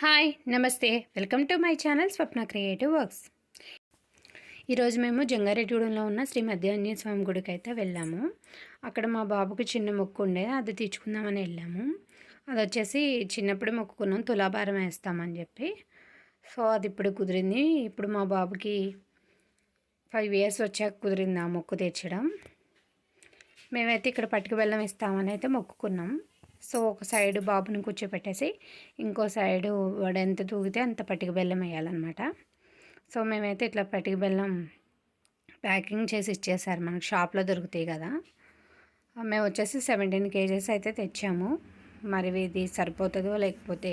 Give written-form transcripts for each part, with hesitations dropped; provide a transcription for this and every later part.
Hi నమస్తే welcome to my channel Swapna creative works. ఈరోజు మేము జంగారెడ్డిగూడెంలో ఉన్న శ్రీ మధ్యాంజనేయ స్వామి గుడికి అయితే వెళ్ళాము. అక్కడ మా బాబుకి చిన్న మొక్కు ఉండే అది తీర్చుకుందామని వెళ్ళాము. అది వచ్చేసి చిన్నప్పుడు మొక్కుకున్నాం తులాభారం వేస్తామని చెప్పి. సో అది ఇప్పుడు కుదిరింది. ఇప్పుడు మా బాబుకి 5 years వచ్చాక కుదిరింది ఆ మొక్కు తీర్చడం. మేమైతే ఇక్కడ పట్టుకు బెల్లం ఇస్తామని అయితే మొక్కుకున్నాం. సో ఒక సైడు బాబుని కూర్చోపెట్టేసి ఇంకో సైడు వాడు ఎంత తూగితే అంత పట్టిక బెల్లం వేయాలన్నమాట. సో మేమైతే ఇట్లా పట్టిక బెల్లం ప్యాకింగ్ చేసి ఇచ్చేసారు, మనకు షాప్లో దొరుకుతాయి కదా. మేము వచ్చేసి 17 kgs అయితే తెచ్చాము. మరి ఇది సరిపోతుందో లేకపోతే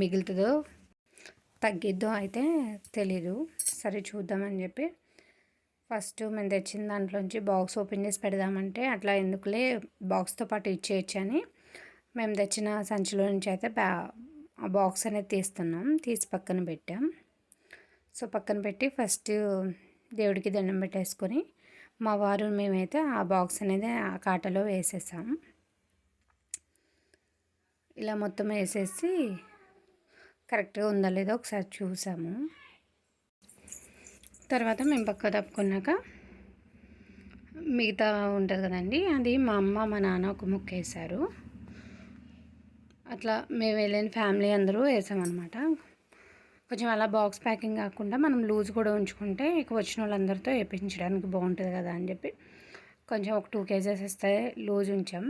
మిగులుతుందో తగ్గిద్దో అయితే తెలీదు. సరే చూద్దామని చెప్పి ఫస్ట్ మేము తెచ్చిన దాంట్లోంచి బాక్స్ ఓపెన్ చేసి పెడదామంటే అట్లా ఎందుకులే బాక్స్తో పాటు ఇచ్చేయచ్చని మేము తెచ్చిన సంచిలో నుంచి అయితే ఆ బాక్స్ అనేది తీసి పక్కన పెట్టాం. సో పక్కన పెట్టి ఫస్ట్ దేవుడికి దండం పెట్టేసుకొని మా వారు మేమైతే ఆ బాక్స్ అనేది ఆ కాటలో వేసేసాం. ఇలా మొత్తం వేసేసి కరెక్ట్గా ఉందా లేదో ఒకసారి చూసాము. తర్వాత మేము పక్క తప్పుకున్నాక మిగతా ఉంటుంది కదండి, అది మా అమ్మ మా నాన్న ఒక ముక్క వేశారు. అట్లా మేము వెళ్ళిన ఫ్యామిలీ అందరూ వేసామన్నమాట. కొంచెం అలా బాక్స్ ప్యాకింగ్ కాకుండా మనం లూజ్ కూడా ఉంచుకుంటే ఇక వచ్చిన వాళ్ళందరితో వేయించడానికి బాగుంటుంది కదా అని చెప్పి కొంచెం ఒక 2 kgs ఇస్తే లూజ్ ఉంచాం.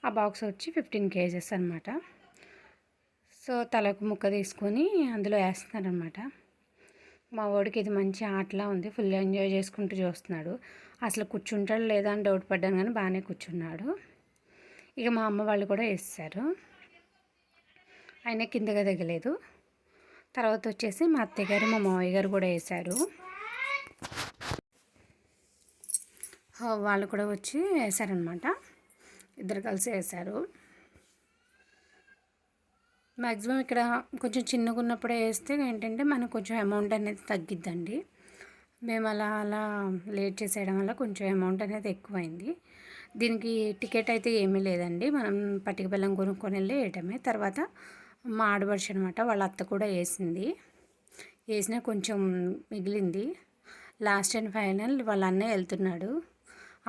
ఆ బాక్స్ వచ్చి 15 kgs అనమాట. సో తలకు ముక్క తీసుకొని అందులో వేస్తున్నారనమాట. మా వాడికి ఇది మంచి ఆటలా ఉంది, ఫుల్ ఎంజాయ్ చేసుకుంటూ చూస్తున్నాడు. అసలు కూర్చుంటాడు లేదా అని డౌట్ పడ్డాను కానీ బాగానే కూర్చున్నాడు. ఇక మా అమ్మ వాళ్ళు కూడా వేస్తారు, ఆయన కిందగా దిగలేదు. తర్వాత వచ్చేసి మా అత్తయ్య గారు మా మావయ్య గారు కూడా వేశారు. వాళ్ళు కూడా వచ్చి వేశారనమాట, ఇద్దరు కలిసి వేశారు. మ్యాక్సిమం ఇక్కడ కొంచెం చిన్నగా ఉన్నప్పుడే వేస్తే ఏంటంటే మనకు కొంచెం అమౌంట్ అనేది తగ్గిద్దండి. మేము అలా లేట్ చేసేయడం వల్ల కొంచెం అమౌంట్ అనేది ఎక్కువైంది. దీనికి టికెట్ అయితే ఏమీ లేదండి, మనం పట్టిక బెల్లం కొనుక్కొని వెళ్ళి వేయటమే. తర్వాత మా ఆడపడుచు అనమాట, వాళ్ళ అత్త కూడా వేసినా కొంచెం మిగిలింది. లాస్ట్ అండ్ ఫైనల్ వాళ్ళ అన్నయ్య వెళ్తున్నాడు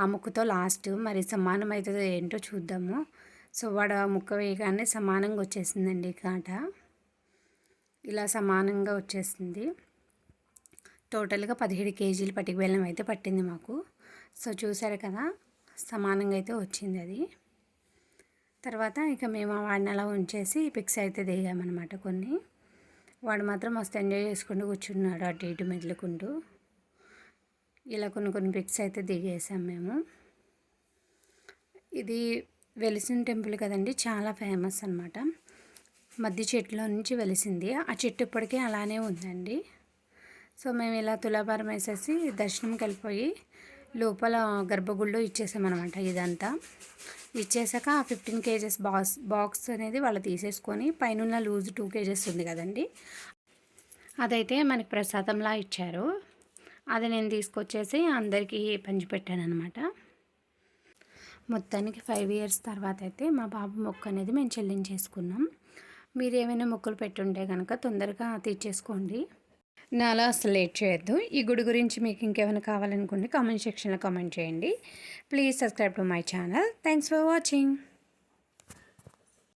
ఆ ముక్కుతో లాస్ట్. మరి సమానం అవుతుందో ఏంటో చూద్దాము. సో వాడు ఆ ముక్క వేయగానే సమానంగా వచ్చేసిందండి కాట, ఇలా సమానంగా వచ్చేసింది. టోటల్గా 17 kgs పట్టిక బెల్లం అయితే పట్టింది మాకు. సో చూసారు కదా, సమానంగా అయితే వచ్చింది అది. తర్వాత ఇక మేము వాడిని అలా ఉంచేసి పిక్స్ అయితే దిగామన్నమాట కొన్ని. వాడు మాత్రం మస్తు ఎంజాయ్ చేసుకుంటూ కూర్చున్నాడు అటు ఇటు మెదులుకుంటూ. ఇలా కొన్ని పిక్స్ అయితే దిగేసాం మేము. ఇది వెలిసిన టెంపుల్ కదండి, చాలా ఫేమస్ అనమాట. మధ్య చెట్టులో నుంచి వెలిసింది, ఆ చెట్టు ఇప్పటికే అలానే ఉందండి. సో మేము ఇలా తులాభారం వేసేసి దర్శనంకి వెళ్ళిపోయి లోపల గర్భగుడిలో ఇచ్చేసామన్నమాట. ఇదంతా ఇచ్చేసాక ఆ 15 kgs బాక్స్ అనేది వాళ్ళు తీసేసుకొని పైన లూజ్ 2 kgs ఉంది కదండి, అదైతే మనకి ప్రసాదంలా ఇచ్చారు. అది నేను తీసుకొచ్చేసి అందరికీ పంచిపెట్టాను అనమాట. మొత్తానికి 5 years తర్వాత అయితే మా బాబు మొక్కు అనేది మేము చెల్లించేసుకున్నాం. మీరు ఏమైనా మొక్కులు పెట్టుంటే కనుక తొందరగా తీర్చేసుకోండి, నాలా అసలు లేట్ చేయొద్దు. ఈ గుడి గురించి మీకు ఇంకేమైనా కావాలనుకోండి కామెంట్ సెక్షన్లో కామెంట్ చేయండి. Please subscribe to my channel. Thanks for watching.